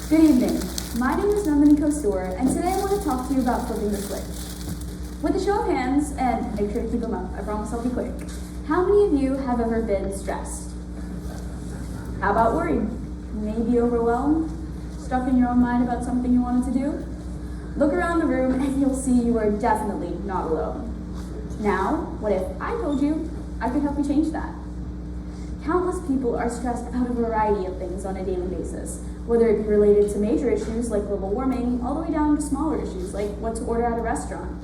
Good evening. My name is Nandini Kosoor, and today I want to talk to you about flipping the switch. With a show of hands, and make sure to keep them up, I promise I'll be quick. How many of you have ever been stressed? How about worried? Maybe overwhelmed? Stuck in your own mind about something you wanted to do? Look around the room and you'll see you are definitely not alone. Now, what if I told you I could help you change that? Countless people are stressed about a variety of things on a daily basis, whether it be related to major issues like global warming, all the way down to smaller issues like what to order at a restaurant.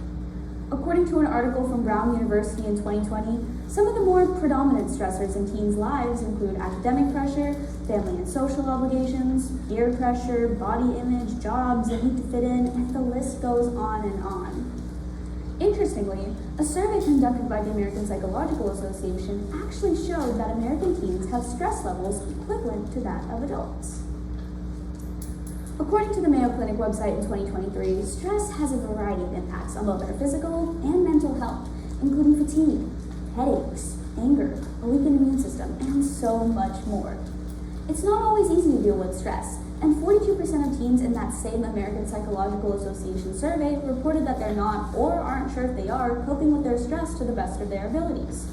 According to an article from Brown University in 2020, some of the more predominant stressors in teens' lives include academic pressure, family and social obligations, peer pressure, body image, jobs, a need to fit in, and the list goes on and on. Interestingly, a survey conducted by the American Psychological Association actually showed that American teens have stress levels equivalent to that of adults. According to the Mayo Clinic website in 2023, stress has a variety of impacts on both our physical and mental health, including fatigue, headaches, anger, a weakened immune system, and so much more. It's not always easy to deal with stress, and 42% of teens in that same American Psychological Association survey reported that they're not or aren't sure if they are coping with their stress to the best of their abilities.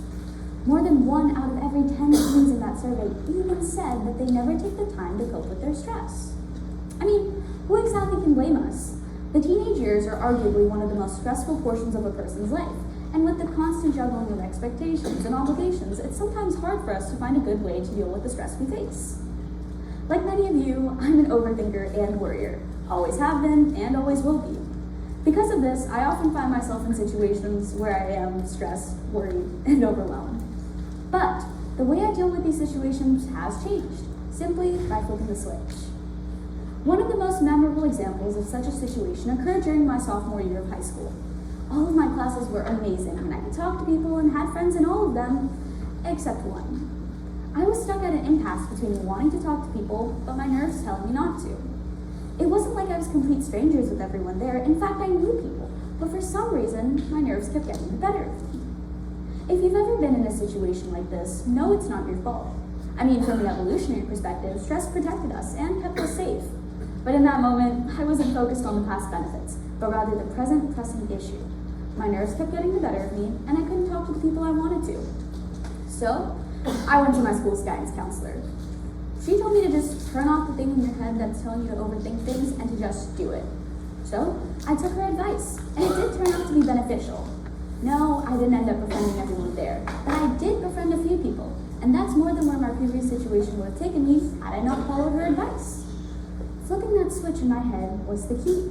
More than 1 out of every 10 teens in that survey even said that they never take the time to cope with their stress. I mean, who exactly can blame us? The teenage years are arguably one of the most stressful portions of a person's life, and with the constant juggling of expectations and obligations, it's sometimes hard for us to find a good way to deal with the stress we face. Like many of you, I'm an overthinker and worrier, always have been and always will be. Because of this, I often find myself in situations where I am stressed, worried, and overwhelmed. But the way I deal with these situations has changed, simply by flipping the switch. One of the most memorable examples of such a situation occurred during my sophomore year of high school. All of my classes were amazing, and I could talk to people and had friends in all of them, except one. I was stuck at an impasse between wanting to talk to people, but my nerves telling me not to. It wasn't like I was complete strangers with everyone there. In fact, I knew people, but for some reason, my nerves kept getting the better of me. If you've ever been in a situation like this, know it's not your fault. I mean, from an evolutionary perspective, stress protected us and kept us safe. But in that moment, I wasn't focused on the past benefits, but rather the present pressing issue. My nerves kept getting the better of me, and I couldn't talk to the people I wanted to. So, I went to my school's guidance counselor. She told me to just turn off the thing in your head that's telling you to overthink things and to just do it. So, I took her advice, and it did turn out to be beneficial. No, I didn't end up befriending everyone there, but I did befriend a few people, and that's more than where my previous situation would have taken me had I not followed her advice. Flipping that switch in my head was the key.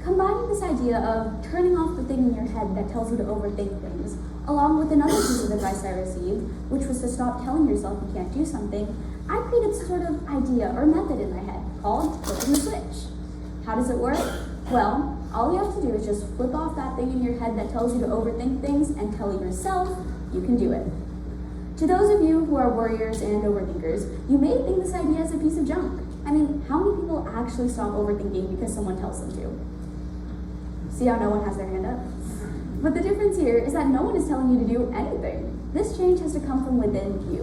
Combining this idea of turning off the thing in your head that tells you to overthink things, along with another piece of advice I received, which was to stop telling yourself you can't do something, I created some sort of idea or method in my head called flipping the switch. How does it work? Well, all you have to do is just flip off that thing in your head that tells you to overthink things and tell yourself you can do it. To those of you who are worriers and overthinkers, you may think this idea is a piece of junk. I mean, how many people actually stop overthinking because someone tells them to? See how no one has their hand up? But the difference here is that no one is telling you to do anything. This change has to come from within you.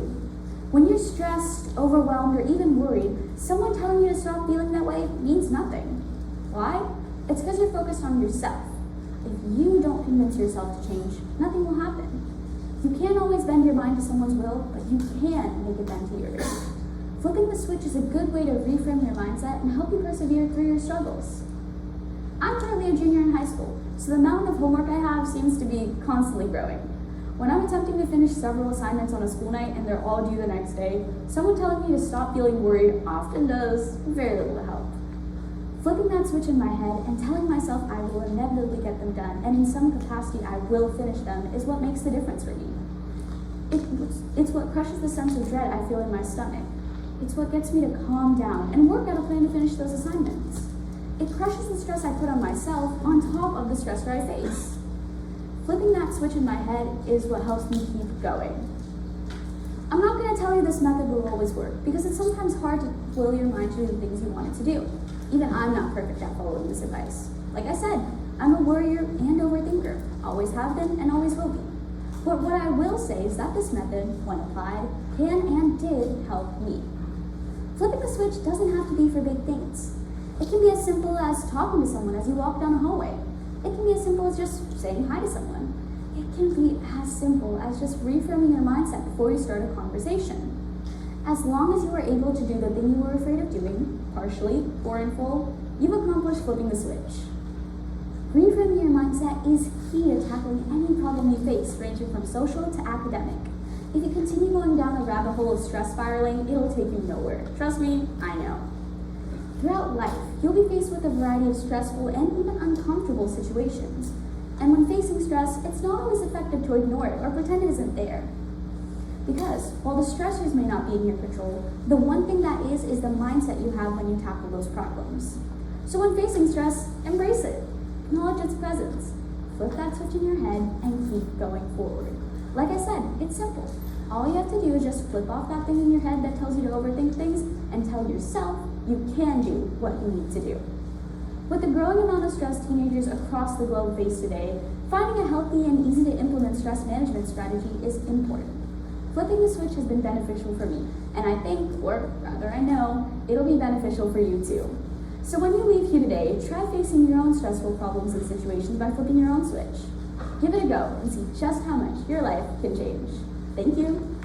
When you're stressed, overwhelmed, or even worried, someone telling you to stop feeling that way means nothing. Why? It's because you're focused on yourself. If you don't convince yourself to change, nothing will happen. You can't always bend your mind to someone's will, but you can make it bend to yours. Flipping the switch is a good way to reframe your mindset and help you persevere through your struggles. I'm currently a junior in high school, so the amount of homework I have seems to be constantly growing. When I'm attempting to finish several assignments on a school night and they're all due the next day, someone telling me to stop feeling worried often does very little to help. Flipping that switch in my head and telling myself I will inevitably get them done, and in some capacity I will finish them, is what makes the difference for me. It's what crushes the sense of dread I feel in my stomach. It's what gets me to calm down and work out a plan to finish those assignments. It crushes the stress I put on myself on top of the stressor I face. Flipping that switch in my head is what helps me keep going. I'm not going to tell you this method will always work, because it's sometimes hard to will your mind to do the things you want it to do. Even I'm not perfect at following this advice. Like I said, I'm a worrier and overthinker, always have been and always will be. But what I will say is that this method, when applied, can and did help me. Flipping the switch doesn't have to be for big things. It can be as simple as talking to someone as you walk down a hallway. It can be as simple as just saying hi to someone. It can be as simple as just reframing your mindset before you start a conversation. As long as you are able to do the thing you were afraid of doing, partially or in full, you've accomplished flipping the switch. Reframing your mindset is key to tackling any problem you face, ranging from social to academic. If you continue going down the rabbit hole of stress spiraling, it'll take you nowhere. Trust me, I know. Throughout life, you'll be faced with a variety of stressful and even uncomfortable situations. And when facing stress, it's not always effective to ignore it or pretend it isn't there. Because while the stressors may not be in your control, the one thing that is the mindset you have when you tackle those problems. So when facing stress, embrace it. Acknowledge its presence. Flip that switch in your head and keep going forward. Like I said, it's simple. All you have to do is just flip off that thing in your head that tells you to overthink things and tell yourself you can do what you need to do. With the growing amount of stress teenagers across the globe face today, finding a healthy and easy to implement stress management strategy is important. Flipping the switch has been beneficial for me, and I think, or rather I know, it'll be beneficial for you too. So when you leave here today, try facing your own stressful problems and situations by flipping your own switch. Give it a go and see just how much your life can change. Thank you.